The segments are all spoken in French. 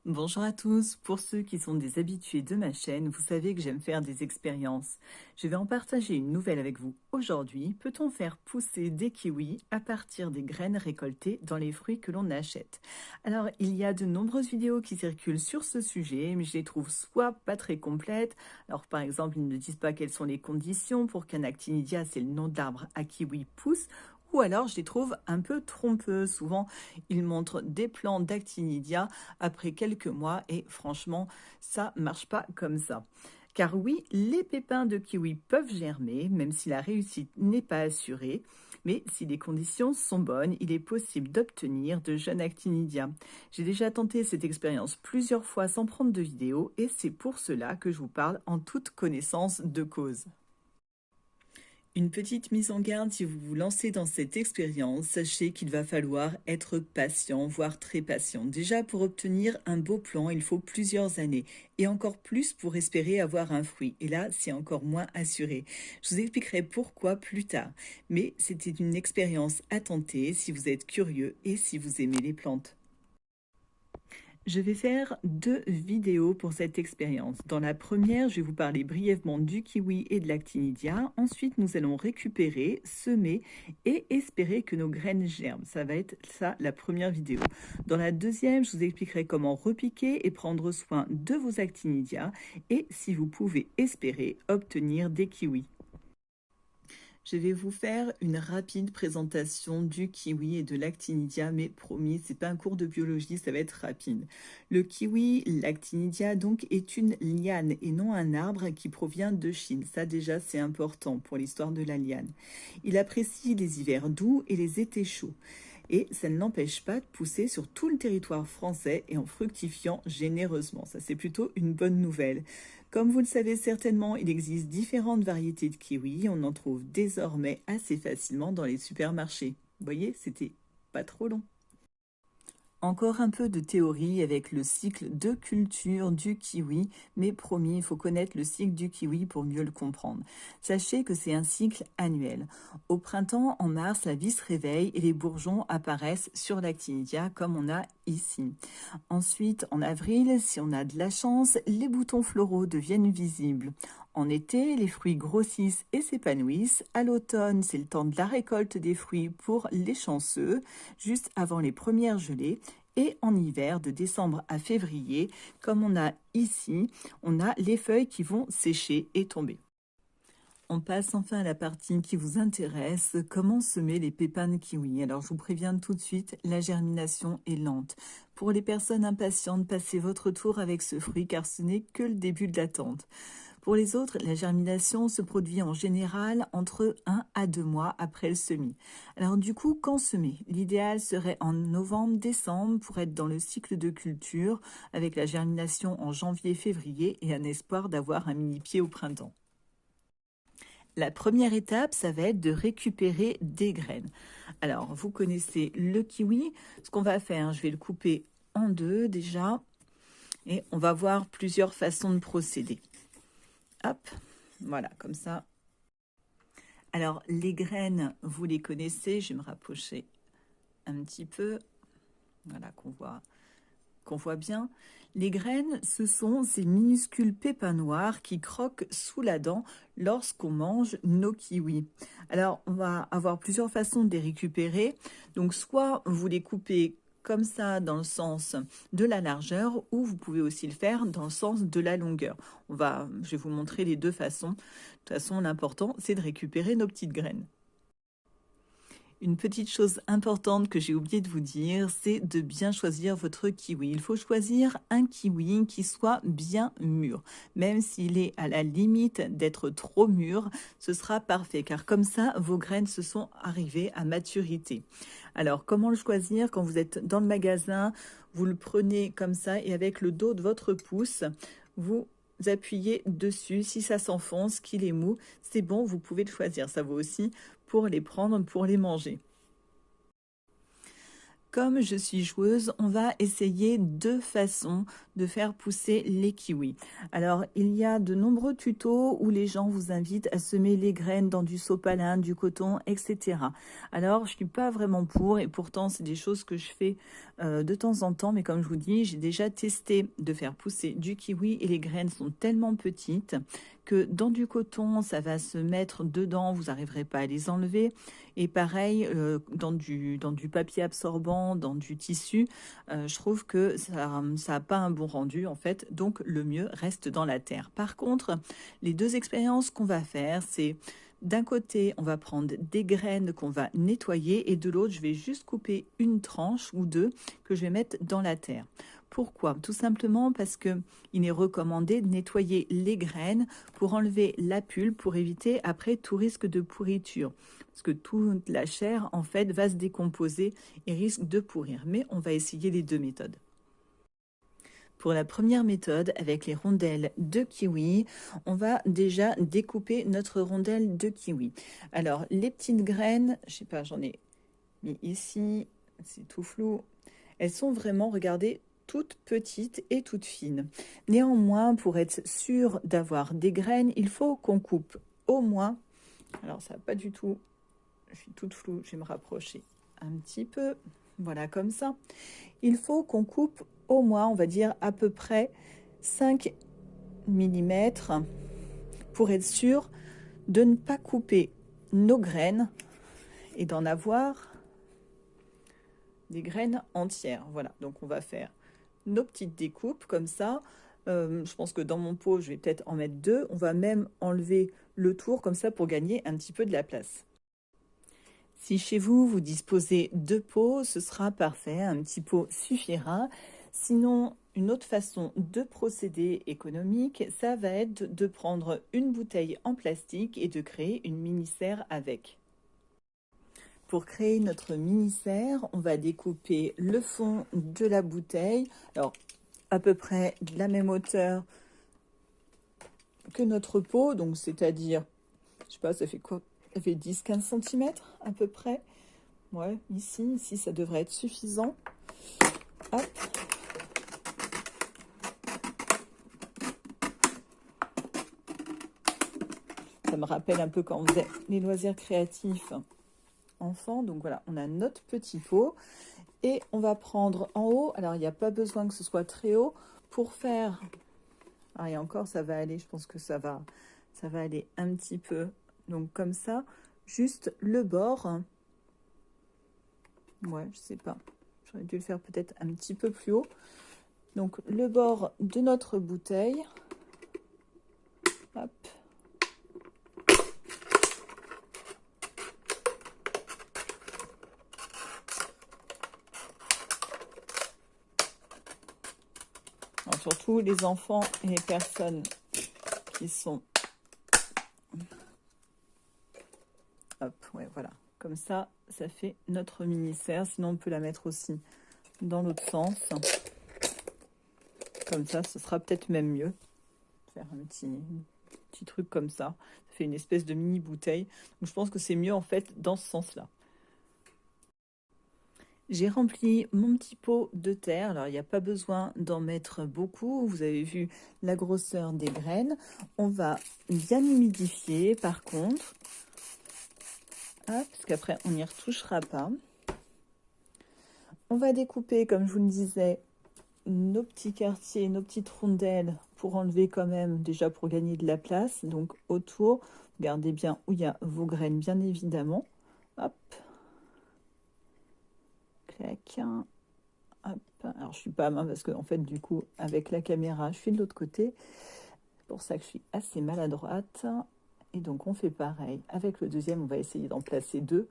Bonjour à tous, pour ceux qui sont des habitués de ma chaîne, vous savez que j'aime faire des expériences. Je vais en partager une nouvelle avec vous aujourd'hui. Peut-on faire pousser des kiwis à partir des graines récoltées dans les fruits que l'on achète? Alors, il y a de nombreuses vidéos qui circulent sur ce sujet, mais je les trouve soit pas très complètes. Alors, par exemple, ils ne disent pas quelles sont les conditions pour qu'un actinidia, c'est le nom de l'arbre à kiwi, pousse, ou alors je les trouve un peu trompeuses. Souvent, ils montrent des plants d'actinidia après quelques mois et franchement, ça marche pas comme ça. Car oui, les pépins de kiwi peuvent germer, même si la réussite n'est pas assurée. Mais si les conditions sont bonnes, il est possible d'obtenir de jeunes actinidia. J'ai déjà tenté cette expérience plusieurs fois sans prendre de vidéo et c'est pour cela que je vous parle en toute connaissance de cause. Une petite mise en garde, si vous vous lancez dans cette expérience, sachez qu'il va falloir être patient, voire très patient. Déjà, pour obtenir un beau plan, il faut plusieurs années, et encore plus pour espérer avoir un fruit. Et là, c'est encore moins assuré. Je vous expliquerai pourquoi plus tard. Mais c'était une expérience à tenter si vous êtes curieux et si vous aimez les plantes. Je vais faire deux vidéos pour cette expérience. Dans la première, je vais vous parler brièvement du kiwi et de l'actinidia. Ensuite, nous allons récupérer, semer et espérer que nos graines germent. Ça va être ça la première vidéo. Dans la deuxième, je vous expliquerai comment repiquer et prendre soin de vos actinidia et si vous pouvez espérer obtenir des kiwis. Je vais vous faire une rapide présentation du kiwi et de l'actinidia, mais promis, c'est pas un cours de biologie, ça va être rapide. Le kiwi, l'actinidia, donc, est une liane et non un arbre qui provient de Chine. Ça, déjà, c'est important pour l'histoire de la liane. Il apprécie les hivers doux et les étés chauds. Et ça ne l'empêche pas de pousser sur tout le territoire français et en fructifiant généreusement. Ça, c'est plutôt une bonne nouvelle. Comme vous le savez certainement, il existe différentes variétés de kiwis. On en trouve désormais assez facilement dans les supermarchés. Vous voyez, c'était pas trop long. Encore un peu de théorie avec le cycle de culture du kiwi, mais promis, il faut connaître le cycle du kiwi pour mieux le comprendre. Sachez que c'est un cycle annuel. Au printemps, en mars, la vie se réveille et les bourgeons apparaissent sur l'actinidia comme on a ici. Ensuite, en avril, si on a de la chance, les boutons floraux deviennent visibles. En été, les fruits grossissent et s'épanouissent. À l'automne, c'est le temps de la récolte des fruits pour les chanceux, juste avant les premières gelées. Et en hiver, de décembre à février, comme on a ici, on a les feuilles qui vont sécher et tomber. On passe enfin à la partie qui vous intéresse, comment semer les pépins de kiwi. Alors je vous préviens tout de suite, la germination est lente. Pour les personnes impatientes, passez votre tour avec ce fruit car ce n'est que le début de l'attente. Pour les autres, la germination se produit en général entre 1 à 2 mois après le semis. Alors du coup, quand semer? L'idéal serait en novembre-décembre pour être dans le cycle de culture avec la germination en janvier-février et un espoir d'avoir un mini-pied au printemps. La première étape, ça va être de récupérer des graines. Alors, vous connaissez le kiwi. Ce qu'on va faire, je vais le couper en deux déjà et on va voir plusieurs façons de procéder. Hop, voilà, comme ça. Alors, les graines, vous les connaissez. Je vais me rapprocher un petit peu. Voilà, qu'on voit bien. Les graines, ce sont ces minuscules pépins noirs qui croquent sous la dent lorsqu'on mange nos kiwis. Alors, on va avoir plusieurs façons de les récupérer. Donc, soit vous les coupez comme ça dans le sens de la largeur ou vous pouvez aussi le faire dans le sens de la longueur. Je vais vous montrer les deux façons. De toute façon, l'important, c'est de récupérer nos petites graines. Une petite chose importante que j'ai oublié de vous dire, c'est de bien choisir votre kiwi. Il faut choisir un kiwi qui soit bien mûr. Même s'il est à la limite d'être trop mûr, ce sera parfait, car comme ça, vos graines se sont arrivées à maturité. Alors, comment le choisir? Quand vous êtes dans le magasin, vous le prenez comme ça et avec le dos de votre pouce, vous appuyez dessus. Si ça s'enfonce, qu'il est mou, c'est bon, vous pouvez le choisir. Ça vaut aussi pour les prendre, pour les manger. Comme je suis joueuse, on va essayer deux façons de faire pousser les kiwis. Alors, il y a de nombreux tutos où les gens vous invitent à semer les graines dans du sopalin, du coton, etc. Alors, je ne suis pas vraiment pour et pourtant, c'est des choses que je fais de temps en temps. Mais comme je vous dis, j'ai déjà testé de faire pousser du kiwi et les graines sont tellement petites que dans du coton, ça va se mettre dedans, vous n'arriverez pas à les enlever. Et pareil, dans du papier absorbant, dans du tissu, je trouve que ça n'a pas un bon rendu en fait. Donc le mieux reste dans la terre. Par contre, les deux expériences qu'on va faire, c'est d'un côté, on va prendre des graines qu'on va nettoyer et de l'autre, je vais juste couper une tranche ou deux que je vais mettre dans la terre. Pourquoi? Tout simplement parce que il est recommandé de nettoyer les graines pour enlever la pulpe, pour éviter après tout risque de pourriture. Parce que toute la chair, en fait, va se décomposer et risque de pourrir. Mais on va essayer les deux méthodes. Pour la première méthode, avec les rondelles de kiwi, on va déjà découper notre rondelle de kiwi. Alors, les petites graines, je sais pas, j'en ai mis ici, c'est tout flou. Elles sont vraiment, regardez, toutes petites et toutes fines. Néanmoins, pour être sûr d'avoir des graines, il faut qu'on coupe au moins, alors ça va pas du tout, je suis toute floue, je vais me rapprocher un petit peu, voilà comme ça. Il faut qu'on coupe au moins, on va dire à peu près 5 mm pour être sûr de ne pas couper nos graines et d'en avoir des graines entières. Voilà, donc on va faire nos petites découpes comme ça. Je pense que dans mon pot, je vais peut-être en mettre deux. On va même enlever le tour comme ça pour gagner un petit peu de la place. Si chez vous, vous disposez de pots, ce sera parfait, un petit pot suffira. Sinon, une autre façon de procéder économique, ça va être de prendre une bouteille en plastique et de créer une mini-serre avec. Pour créer notre mini-serre, on va découper le fond de la bouteille, alors à peu près de la même hauteur que notre pot, donc c'est-à-dire, je sais pas, ça fait quoi? Ça fait 10-15 cm à peu près. Ouais, ici, ça devrait être suffisant. Hop. Ça me rappelle un peu quand on faisait les loisirs créatifs enfants. Donc voilà, on a notre petit pot. Et on va prendre en haut, alors il n'y a pas besoin que ce soit très haut, pour faire... Ah, et encore, ça va aller, je pense que ça va aller un petit peu. Donc comme ça, juste le bord. Ouais, je sais pas. J'aurais dû le faire peut-être un petit peu plus haut. Donc le bord de notre bouteille. Hop. Alors, surtout les enfants et les personnes qui sont... Hop, ouais, voilà. Comme ça fait notre mini-serre. Sinon, on peut la mettre aussi dans l'autre sens. Comme ça, ce sera peut-être même mieux. Faire un petit truc comme ça. Ça fait une espèce de mini bouteille. Donc, je pense que c'est mieux en fait dans ce sens-là. J'ai rempli mon petit pot de terre. Alors, il n'y a pas besoin d'en mettre beaucoup. Vous avez vu la grosseur des graines. On va bien humidifier par contre. Hop, parce qu'après, on n'y retouchera pas. On va découper, comme je vous le disais, nos petits quartiers, nos petites rondelles pour enlever quand même, déjà pour gagner de la place. Donc autour, regardez bien où il y a vos graines, bien évidemment. Hop. Clac. Hop. Alors je suis pas à main parce que en fait du coup avec la caméra je suis de l'autre côté. C'est pour ça que je suis assez maladroite. Et donc on fait pareil. Avec le deuxième, on va essayer d'en placer deux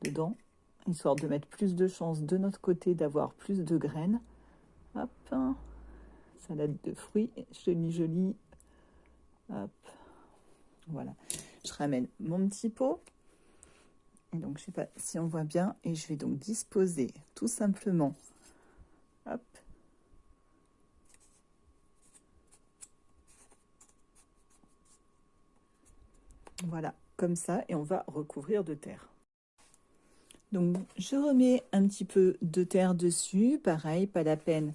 dedans, histoire de mettre plus de chances de notre côté d'avoir plus de graines. Hop, salade de fruits, jolie. Hop, voilà. Je ramène mon petit pot. Et donc, je sais pas si on voit bien. Et je vais donc disposer tout simplement. Hop. Voilà, comme ça. Et on va recouvrir de terre. Donc, je remets un petit peu de terre dessus. Pareil, pas la peine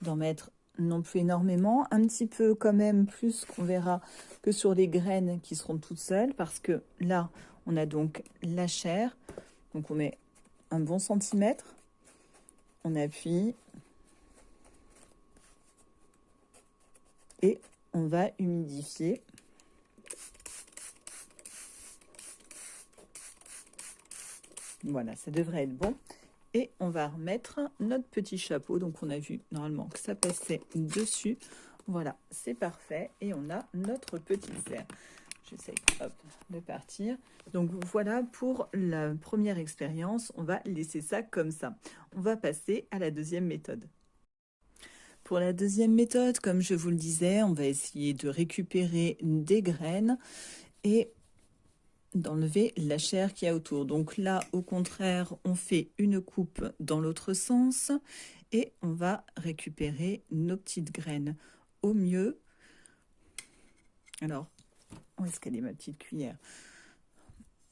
d'en mettre non plus énormément. Un petit peu quand même plus qu'on verra que sur les graines qui seront toutes seules. Parce que là, on a donc la chair. Donc, on met un bon centimètre. On appuie. Et on va humidifier. Voilà, ça devrait être bon. Et on va remettre notre petit chapeau. Donc, on a vu normalement que ça passait dessus. Voilà, c'est parfait. Et on a notre petite serre. J'essaie de partir. Donc, voilà pour la première expérience. On va laisser ça comme ça. On va passer à la deuxième méthode. Pour la deuxième méthode, comme je vous le disais, on va essayer de récupérer des graines et d'enlever la chair qu'il y a autour. Donc là, au contraire, on fait une coupe dans l'autre sens et on va récupérer nos petites graines. Au mieux, alors, où est-ce qu'elle est ma petite cuillère?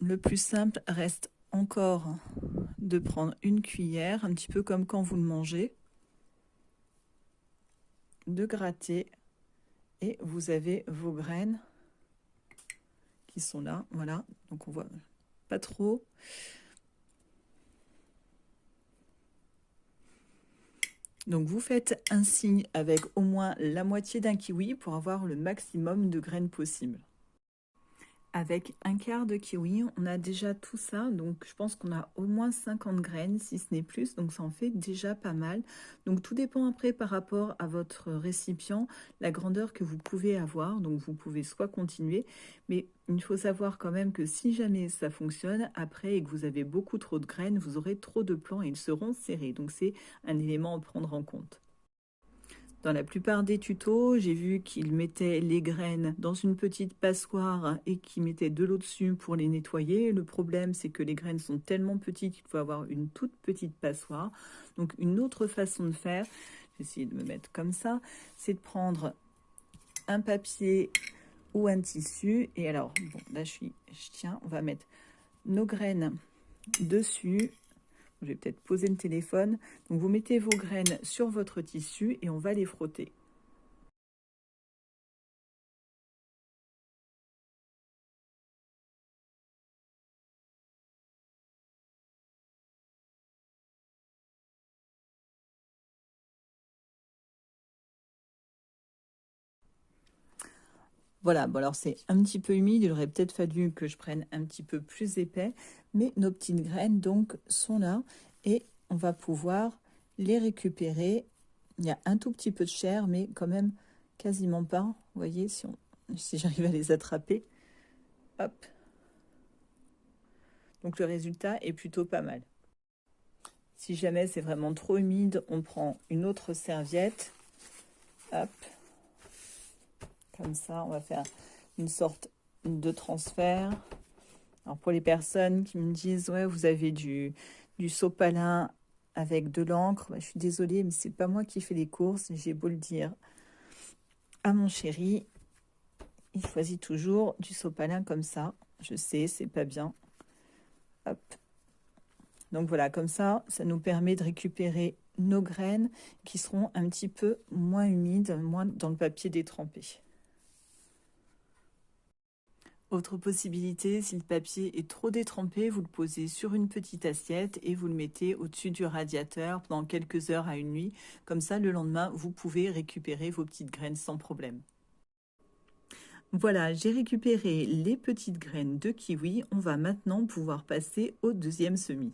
Le plus simple reste encore de prendre une cuillère, un petit peu comme quand vous le mangez, de gratter et vous avez vos graines qui sont là, voilà, donc on voit pas trop. Donc vous faites un signe avec au moins la moitié d'un kiwi pour avoir le maximum de graines possible. Avec un quart de kiwi, on a déjà tout ça, donc je pense qu'on a au moins 50 graines, si ce n'est plus, donc ça en fait déjà pas mal. Donc tout dépend après par rapport à votre récipient, la grandeur que vous pouvez avoir, donc vous pouvez soit continuer, mais il faut savoir quand même que si jamais ça fonctionne, après et que vous avez beaucoup trop de graines, vous aurez trop de plants et ils seront serrés, donc c'est un élément à prendre en compte. Dans la plupart des tutos, j'ai vu qu'ils mettaient les graines dans une petite passoire et qu'ils mettaient de l'eau dessus pour les nettoyer. Le problème, c'est que les graines sont tellement petites qu'il faut avoir une toute petite passoire. Donc, une autre façon de faire, j'ai essayé de me mettre comme ça, c'est de prendre un papier ou un tissu. Et alors, bon, là, je tiens, on va mettre nos graines dessus. Je vais peut-être poser le téléphone. Donc, vous mettez vos graines sur votre tissu et on va les frotter. Voilà, bon alors c'est un petit peu humide, il aurait peut-être fallu que je prenne un petit peu plus épais, mais nos petites graines donc sont là et on va pouvoir les récupérer. Il y a un tout petit peu de chair, mais quand même quasiment pas. Vous voyez, si j'arrive à les attraper, hop. Donc le résultat est plutôt pas mal. Si jamais c'est vraiment trop humide, on prend une autre serviette, hop. Comme ça, on va faire une sorte de transfert. Alors pour les personnes qui me disent « Ouais, vous avez du sopalin avec de l'encre », je suis désolée, mais c'est pas moi qui fais les courses. J'ai beau le dire à mon chéri, il choisit toujours du sopalin comme ça. Je sais, c'est pas bien. Hop. Donc voilà, comme ça nous permet de récupérer nos graines qui seront un petit peu moins humides, moins dans le papier détrempé. Autre possibilité, si le papier est trop détrempé, vous le posez sur une petite assiette et vous le mettez au-dessus du radiateur pendant quelques heures à une nuit. Comme ça, le lendemain, vous pouvez récupérer vos petites graines sans problème. Voilà, j'ai récupéré les petites graines de kiwi. On va maintenant pouvoir passer au deuxième semis.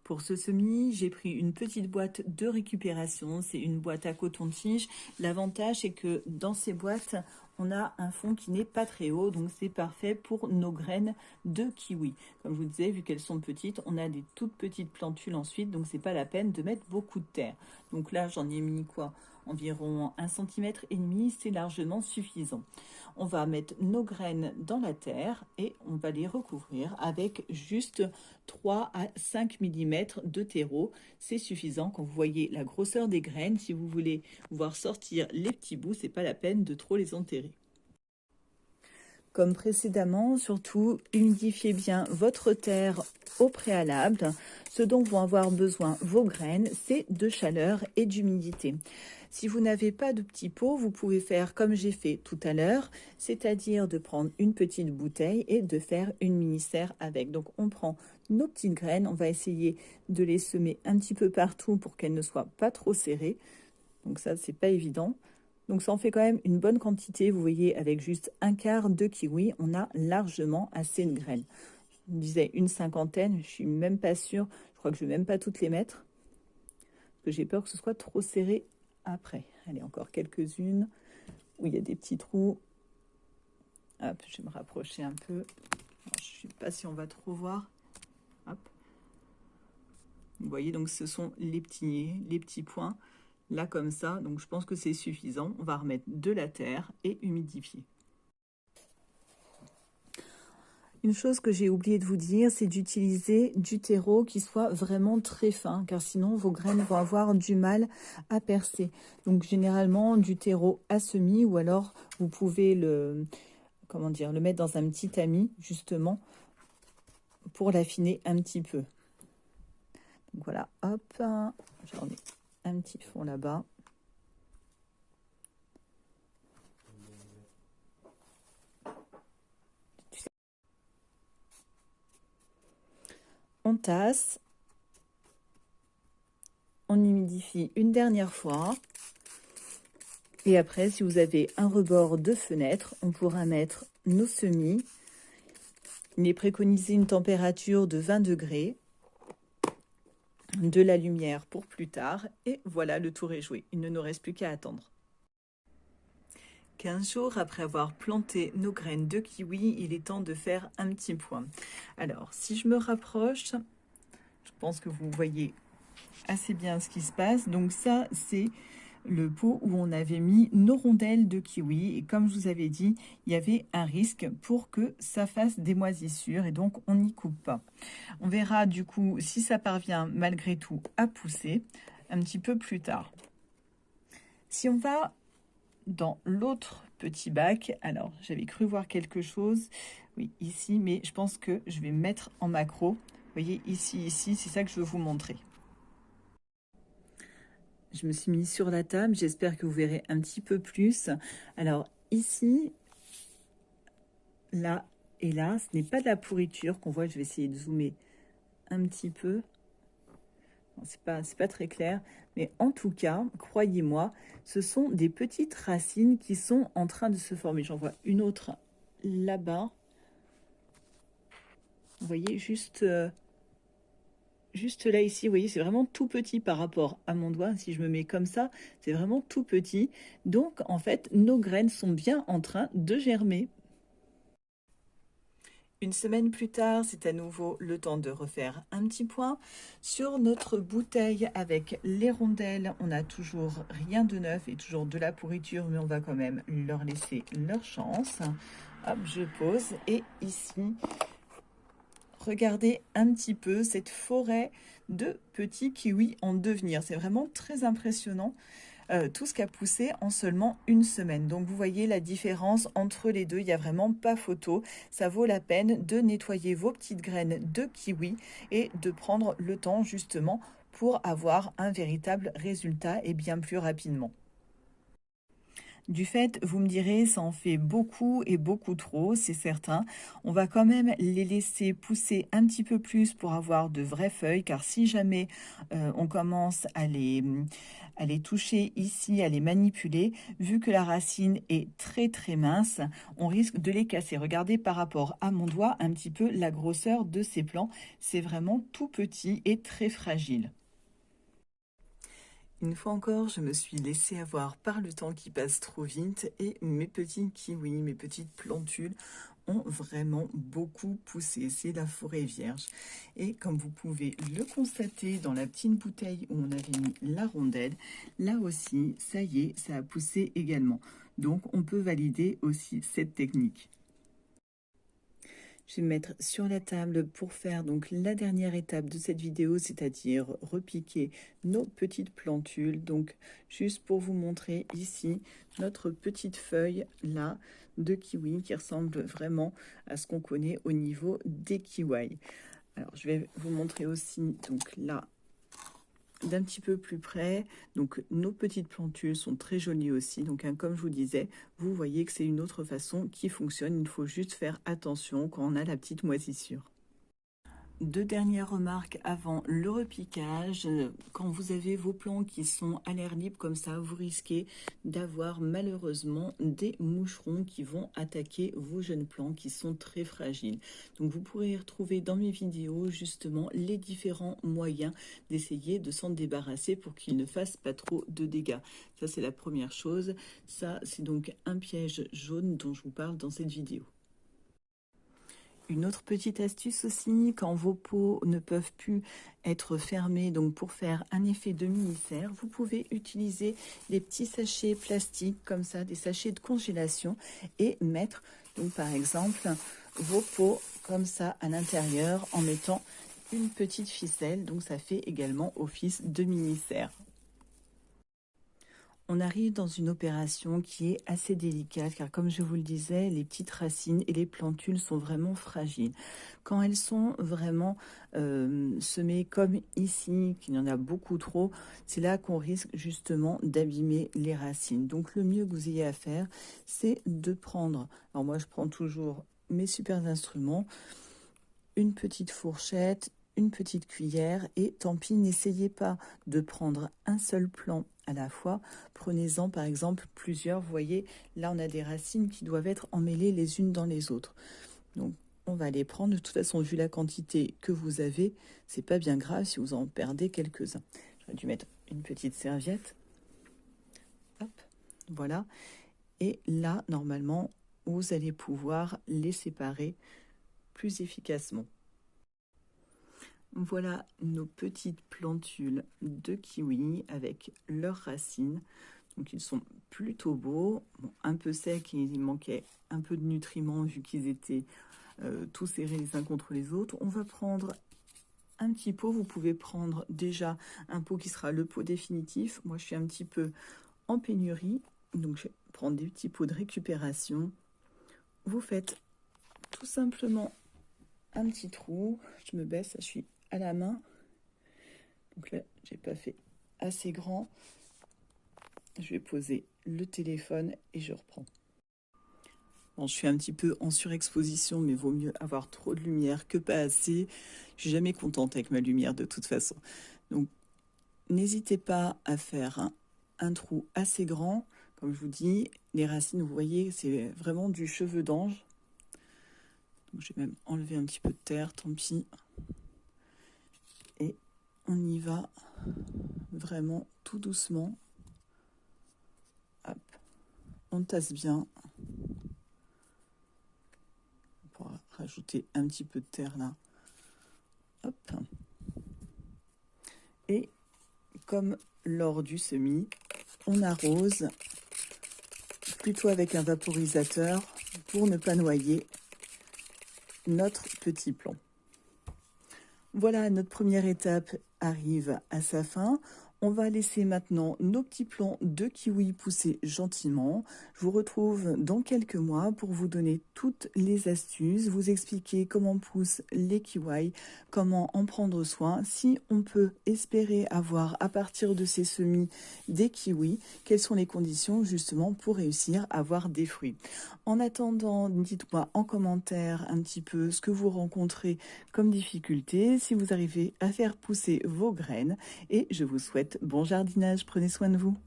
Pour ce semis, j'ai pris une petite boîte de récupération. C'est une boîte à coton-tige. L'avantage, c'est que dans ces boîtes, on a un fond qui n'est pas très haut, donc c'est parfait pour nos graines de kiwi. Comme je vous disais, vu qu'elles sont petites, on a des toutes petites plantules ensuite, donc c'est pas la peine de mettre beaucoup de terre. Donc là, j'en ai mis quoi? Environ 1,5 cm, c'est largement suffisant. On va mettre nos graines dans la terre et on va les recouvrir avec juste 3 à 5 mm de terreau. C'est suffisant quand vous voyez la grosseur des graines. Si vous voulez voir sortir les petits bouts, c'est pas la peine de trop les enterrer. Comme précédemment, surtout, humidifiez bien votre terre au préalable. Ce dont vont avoir besoin vos graines, c'est de chaleur et d'humidité. Si vous n'avez pas de petit pot, vous pouvez faire comme j'ai fait tout à l'heure, c'est-à-dire de prendre une petite bouteille et de faire une mini-serre avec. Donc on prend nos petites graines, on va essayer de les semer un petit peu partout pour qu'elles ne soient pas trop serrées. Donc ça, c'est pas évident. Donc ça en fait quand même une bonne quantité. Vous voyez, avec juste un quart de kiwi, on a largement assez de graines. Je me disais une cinquantaine, je suis même pas sûre. Je crois que je vais même pas toutes les mettre. Parce que j'ai peur que ce soit trop serré après. Allez, encore quelques-unes où il y a des petits trous. Hop, je vais me rapprocher un peu. Alors, je ne sais pas si on va trop voir. Hop. Vous voyez, donc ce sont les petits points. Là, comme ça, donc je pense que c'est suffisant. On va remettre de la terre et humidifier. Une chose que j'ai oublié de vous dire, c'est d'utiliser du terreau qui soit vraiment très fin, car sinon vos graines vont avoir du mal à percer. Donc généralement du terreau à semis, ou alors vous pouvez le mettre dans un petit tamis, justement, pour l'affiner un petit peu. Donc voilà, hop, j'en ai un petit fond là-bas. On tasse, on humidifie une dernière fois. Et après, si vous avez un rebord de fenêtre, on pourra mettre nos semis. Il est préconisé une température de 20 degrés, de la lumière pour plus tard. Et voilà, le tour est joué. Il ne nous reste plus qu'à attendre. 15 jours après avoir planté nos graines de kiwi, il est temps de faire un petit point. Alors, si je me rapproche, je pense que vous voyez assez bien ce qui se passe. Donc ça, c'est le pot où on avait mis nos rondelles de kiwi. Et comme je vous avais dit, il y avait un risque pour que ça fasse des moisissures et donc on n'y coupe pas. On verra du coup si ça parvient malgré tout à pousser un petit peu plus tard. Si on va dans l'autre petit bac, alors j'avais cru voir quelque chose, oui ici, mais je pense que je vais mettre en macro. Vous voyez ici, c'est ça que je veux vous montrer. Je me suis mise sur la table, j'espère que vous verrez un petit peu plus. Alors ici, là et là, ce n'est pas de la pourriture qu'on voit, je vais essayer de zoomer un petit peu. C'est pas très clair, mais en tout cas, croyez-moi, ce sont des petites racines qui sont en train de se former. J'en vois une autre là-bas. Vous voyez, juste là ici, vous voyez, c'est vraiment tout petit par rapport à mon doigt. Si je me mets comme ça, c'est vraiment tout petit. Donc, en fait, nos graines sont bien en train de germer. Une semaine plus tard, c'est à nouveau le temps de refaire un petit point. Sur notre bouteille avec les rondelles, on n'a toujours rien de neuf et toujours de la pourriture, mais on va quand même leur laisser leur chance. Hop, je pose. Et ici, regardez un petit peu cette forêt de petits kiwis en devenir. C'est vraiment très impressionnant. Tout ce qui a poussé en seulement une semaine. Donc vous voyez la différence entre les deux, il n'y a vraiment pas photo. Ça vaut la peine de nettoyer vos petites graines de kiwi et de prendre le temps justement pour avoir un véritable résultat et bien plus rapidement. Du fait, vous me direz, ça en fait beaucoup et beaucoup trop, c'est certain. On va quand même les laisser pousser un petit peu plus pour avoir de vraies feuilles, car si jamais on commence à les toucher ici, à les manipuler, vu que la racine est très très mince, on risque de les casser. Regardez par rapport à mon doigt un petit peu la grosseur de ces plants. C'est vraiment tout petit et très fragile. Une fois encore, je me suis laissée avoir par le temps qui passe trop vite et mes petits kiwis, mes petites plantules ont vraiment beaucoup poussé. C'est la forêt vierge. Et comme vous pouvez le constater dans la petite bouteille où on avait mis la rondelle, là aussi, ça y est, ça a poussé également. Donc, on peut valider aussi cette technique. Je vais me mettre sur la table pour faire donc la dernière étape de cette vidéo, c'est-à-dire repiquer nos petites plantules. Donc juste pour vous montrer ici notre petite feuille là de kiwi qui ressemble vraiment à ce qu'on connaît au niveau des kiwis. Alors je vais vous montrer aussi donc là d'un petit peu plus près. Donc nos petites plantules sont très jolies aussi. Donc comme je vous disais, vous voyez que c'est une autre façon qui fonctionne. Il faut juste faire attention quand on a la petite moisissure. Deux dernières remarques avant le repiquage. Quand vous avez vos plants qui sont à l'air libre comme ça, vous risquez d'avoir malheureusement des moucherons qui vont attaquer vos jeunes plants qui sont très fragiles. Donc vous pourrez retrouver dans mes vidéos justement les différents moyens d'essayer de s'en débarrasser pour qu'ils ne fassent pas trop de dégâts. Ça c'est la première chose. Ça c'est donc un piège jaune dont je vous parle dans cette vidéo. Une autre petite astuce aussi, quand vos pots ne peuvent plus être fermés, donc pour faire un effet de mini-serre, vous pouvez utiliser des petits sachets plastiques comme ça, des sachets de congélation et mettre donc par exemple vos pots comme ça à l'intérieur en mettant une petite ficelle, donc ça fait également office de mini-serre. On arrive dans une opération qui est assez délicate car comme je vous le disais, les petites racines et les plantules sont vraiment fragiles. Quand elles sont vraiment semées comme ici, qu'il y en a beaucoup trop, c'est là qu'on risque justement d'abîmer les racines. Donc le mieux que vous ayez à faire, c'est de prendre, alors moi je prends toujours mes super instruments, une petite fourchette, une petite cuillère et tant pis, n'essayez pas de prendre un seul plant à la fois, prenez-en par exemple plusieurs. Vous voyez, là on a des racines qui doivent être emmêlées les unes dans les autres. Donc on va les prendre. De toute façon, vu la quantité que vous avez, c'est pas bien grave si vous en perdez quelques-uns. J'aurais dû mettre une petite serviette. Hop, voilà. Et là, normalement, vous allez pouvoir les séparer plus efficacement. Voilà nos petites plantules de kiwi avec leurs racines. Donc ils sont plutôt beaux, bon, un peu secs, il manquait un peu de nutriments vu qu'ils étaient tous serrés les uns contre les autres. On va prendre un petit pot, vous pouvez prendre déjà un pot qui sera le pot définitif. Moi je suis un petit peu en pénurie, donc je vais prendre des petits pots de récupération. Vous faites tout simplement un petit trou, je me baisse, je suis à la main, donc là j'ai pas fait assez grand. Je vais poser le téléphone et je reprends. Bon, je suis un petit peu en surexposition, mais vaut mieux avoir trop de lumière que pas assez. Je suis jamais contente avec ma lumière de toute façon. Donc n'hésitez pas à faire un trou assez grand. Comme je vous dis, les racines, vous voyez, c'est vraiment du cheveu d'ange. Donc je vais même enlever un petit peu de terre, tant pis. Et on y va vraiment tout doucement. Hop. On tasse bien. On pourra rajouter un petit peu de terre là. Hop. Et comme lors du semis, on arrose plutôt avec un vaporisateur pour ne pas noyer notre petit plant. Voilà, notre première étape arrive à sa fin. On va laisser maintenant nos petits plants de kiwi pousser gentiment. Je vous retrouve dans quelques mois pour vous donner toutes les astuces, vous expliquer comment poussent les kiwis, comment en prendre soin, si on peut espérer avoir à partir de ces semis des kiwis, quelles sont les conditions justement pour réussir à avoir des fruits. En attendant, dites-moi en commentaire un petit peu ce que vous rencontrez comme difficulté, si vous arrivez à faire pousser vos graines et je vous souhaite bon jardinage, prenez soin de vous.